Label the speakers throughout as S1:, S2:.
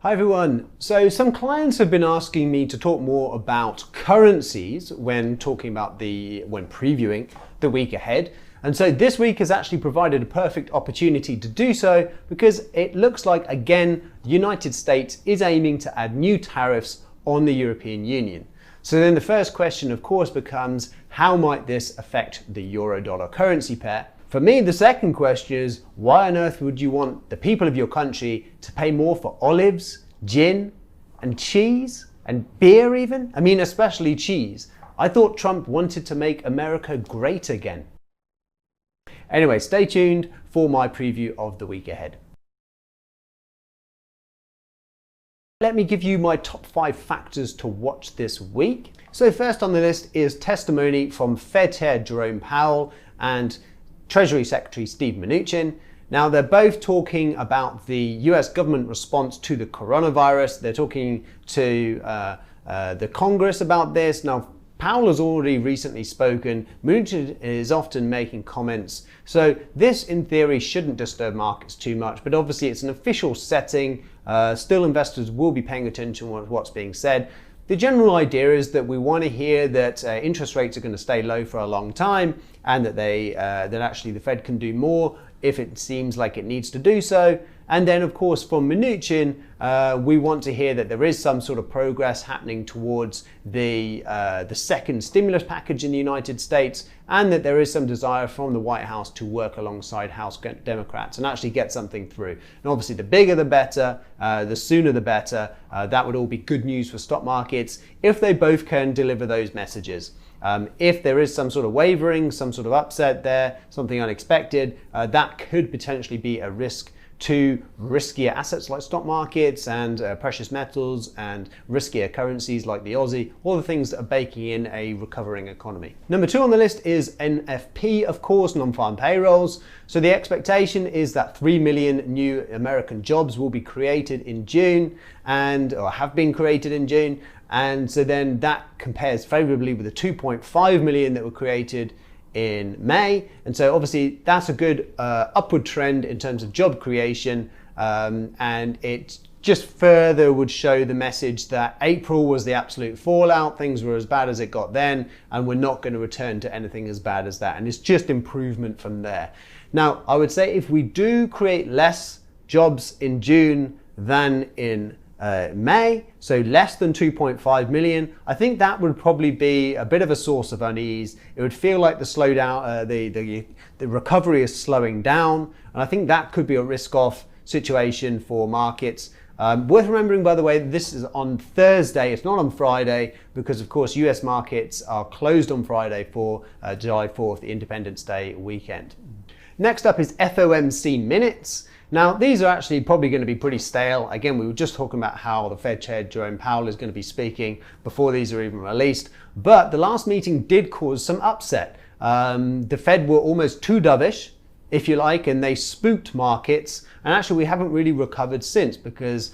S1: Hi everyone. So some clients have been asking me to talk more about currencies when previewing the week ahead. And so this week has actually provided a perfect opportunity to do so because it looks like, again, the United States is aiming to add new tariffs on the European Union. So then the first question, of course, becomes how might this affect the euro-dollar currency pair? For me, the second question is, why on earth would you want the people of your country to pay more for olives, gin, and cheese, and beer even? I mean, especially cheese. I thought Trump wanted to make America great again. Anyway, stay tuned for my preview of the week ahead. Let me give you my top 5 factors to watch this week. So first on the list is testimony from Fed Chair Jerome Powell and Treasury Secretary Steve Mnuchin. Now, they're both talking about the US government response to the coronavirus. They're talking to the Congress about this. Now, Powell has already recently spoken. Mnuchin is often making comments. So this, in theory, shouldn't disturb markets too much. But obviously, it's an official setting. Still, investors will be paying attention to what's being said. The general idea is that we want to hear that interest rates are going to stay low for a long time, and that that actually the Fed can do more if it seems like it needs to do so. And then, of course, from Mnuchin, we want to hear that there is some sort of progress happening towards the second stimulus package in the United States, and that there is some desire from the White House to work alongside House Democrats and actually get something through. And obviously, the bigger the better, the sooner the better. That would all be good news for stock markets if they both can deliver those messages. If there is some sort of wavering, some sort of upset there, something unexpected, that could potentially be a risk to riskier assets like stock markets and precious metals and riskier currencies like the Aussie, all the things that are baking in a recovering economy. Number 2 on the list is NFP, of course, non-farm payrolls. So the expectation is that 3 million new American jobs will be created in June or have been created in June. And so then that compares favorably with the 2.5 million that were created in May. And so obviously that's a good upward trend in terms of job creation. And it just further would show the message that April was the absolute fallout. Things were as bad as it got then, and we're not going to return to anything as bad as that. And it's just improvement from there. Now, I would say if we do create less jobs in June than in May, so less than 2.5 million, I think that would probably be a bit of a source of unease. It would feel like the slowdown, the recovery is slowing down, and I think that could be a risk-off situation for markets. Worth remembering, by the way, this is on Thursday, it's not on Friday, because of course US markets are closed on Friday for July 4th, the Independence Day weekend. Next up is FOMC minutes. Now, these are actually probably going to be pretty stale. Again, we were just talking about how the Fed Chair Jerome Powell is going to be speaking before these are even released. But the last meeting did cause some upset. The Fed were almost too dovish, if you like, and they spooked markets. And actually, we haven't really recovered since because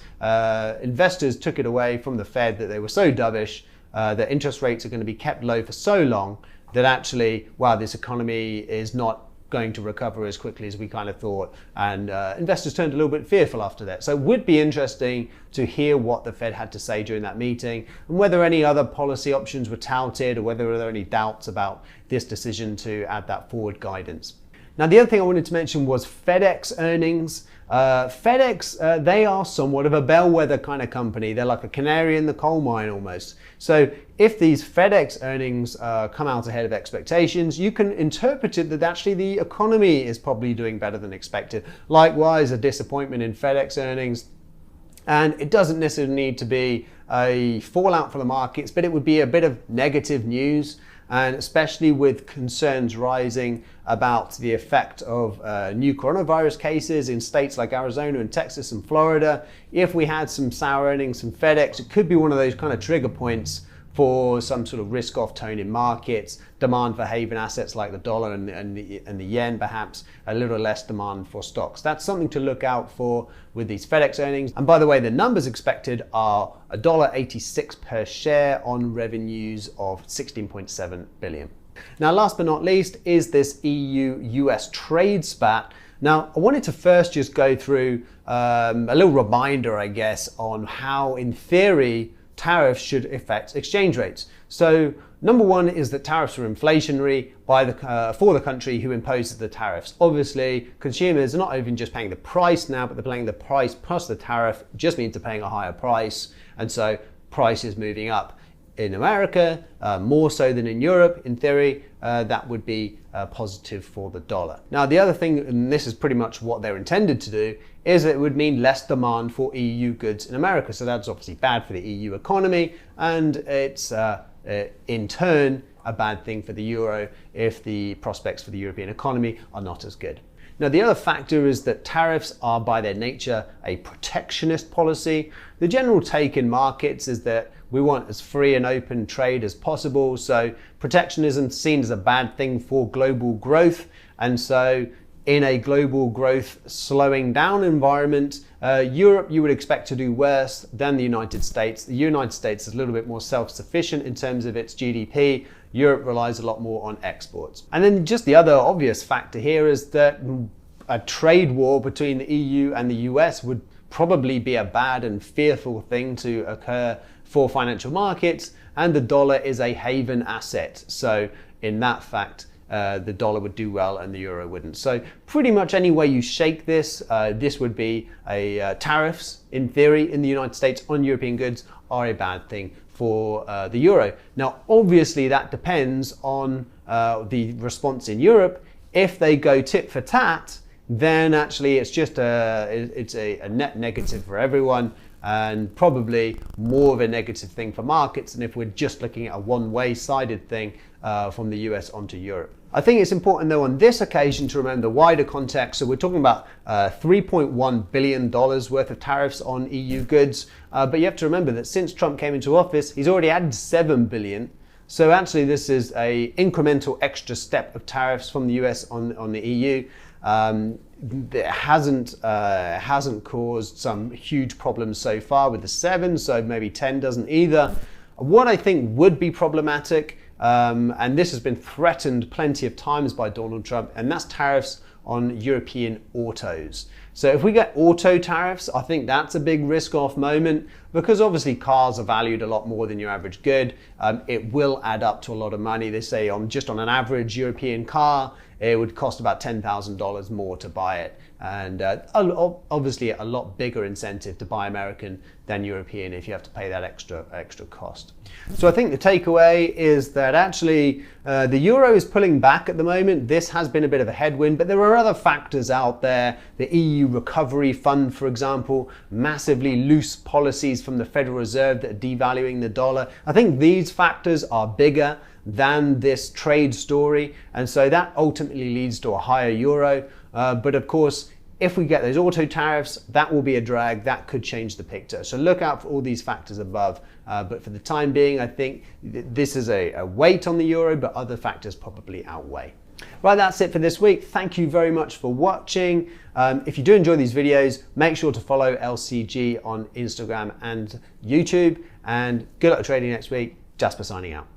S1: investors took it away from the Fed that they were so dovish that interest rates are going to be kept low for so long that actually, wow, this economy is not going to recover as quickly as we kind of thought, and investors turned a little bit fearful after that. So it would be interesting to hear what the Fed had to say during that meeting and whether any other policy options were touted or whether there were any doubts about this decision to add that forward guidance. Now, the other thing I wanted to mention was FedEx earnings. FedEx, they are somewhat of a bellwether kind of company. They're like a canary in the coal mine almost. So if these FedEx earnings come out ahead of expectations, you can interpret it that actually the economy is probably doing better than expected. Likewise, a disappointment in FedEx earnings. And it doesn't necessarily need to be a fallout for the markets, but it would be a bit of negative news. And especially with concerns rising about the effect of new coronavirus cases in states like Arizona and Texas and Florida. If we had some sour earnings from FedEx, it could be one of those kind of trigger points for some sort of risk-off tone in markets, demand for haven assets like the dollar and the yen, perhaps a little less demand for stocks. That's something to look out for with these FedEx earnings. And by the way, the numbers expected are $1.86 per share on revenues of 16.7 billion. Now, last but not least is this EU-US trade spat. Now, I wanted to first just go through a little reminder, I guess, on how, in theory, tariffs should affect exchange rates. So number one is that tariffs are inflationary for the country who imposes the tariffs. Obviously, consumers are not even just paying the price now, but they're paying the price plus the tariff. It just means they're paying a higher price. And so price is moving up. In America, more so than in Europe, in theory, that would be positive for the dollar. Now, the other thing, and this is pretty much what they're intended to do, is that it would mean less demand for EU goods in America. So that's obviously bad for the EU economy, and it's in turn a bad thing for the euro if the prospects for the European economy are not as good. Now, the other factor is that tariffs are by their nature a protectionist policy. The general take in markets is that we want as free and open trade as possible. So protectionism is seen as a bad thing for global growth. And so in a global growth slowing down environment, Europe you would expect to do worse than the United States. The United States is a little bit more self-sufficient in terms of its GDP. Europe relies a lot more on exports. And then just the other obvious factor here is that a trade war between the EU and the US would probably be a bad and fearful thing to occur for financial markets, and the dollar is a haven asset. So in that fact, the dollar would do well and the euro wouldn't. So pretty much any way you shake this, this would be tariffs, in theory, in the United States on European goods are a bad thing for the euro. Now, obviously that depends on the response in Europe. If they go tit for tat, then actually it's just a net negative for everyone, and probably more of a negative thing for markets than if we're just looking at a one-way sided thing from the US onto Europe. I think it's important though on this occasion to remember the wider context. So we're talking about $3.1 billion worth of tariffs on EU goods, but you have to remember that since Trump came into office, he's already added $7 billion. So actually this is a incremental extra step of tariffs from the US on the EU. It hasn't caused some huge problems so far with the 7, so maybe 10 doesn't either. What I think would be problematic, and this has been threatened plenty of times by Donald Trump, and that's tariffs on European autos. So if we get auto tariffs, I think that's a big risk-off moment, because obviously cars are valued a lot more than your average good. It will add up to a lot of money. They say just on an average European car, it would cost about $10,000 more to buy it. And obviously a lot bigger incentive to buy American than European if you have to pay that extra cost. So I think the takeaway is that actually the euro is pulling back at the moment. This has been a bit of a headwind, but there are other factors out there. The EU Recovery Fund, for example, massively loose policies from the Federal Reserve that are devaluing the dollar. I think these factors are bigger than this trade story, and so that ultimately leads to a higher euro. But of course, if we get those auto tariffs, that will be a drag. That could change the picture. So look out for all these factors above. But for the time being, I think this is a weight on the euro, but other factors probably outweigh. Right, that's it for this week. Thank you very much for watching. If you do enjoy these videos, make sure to follow LCG on Instagram and YouTube. And good luck trading next week. Jasper signing out.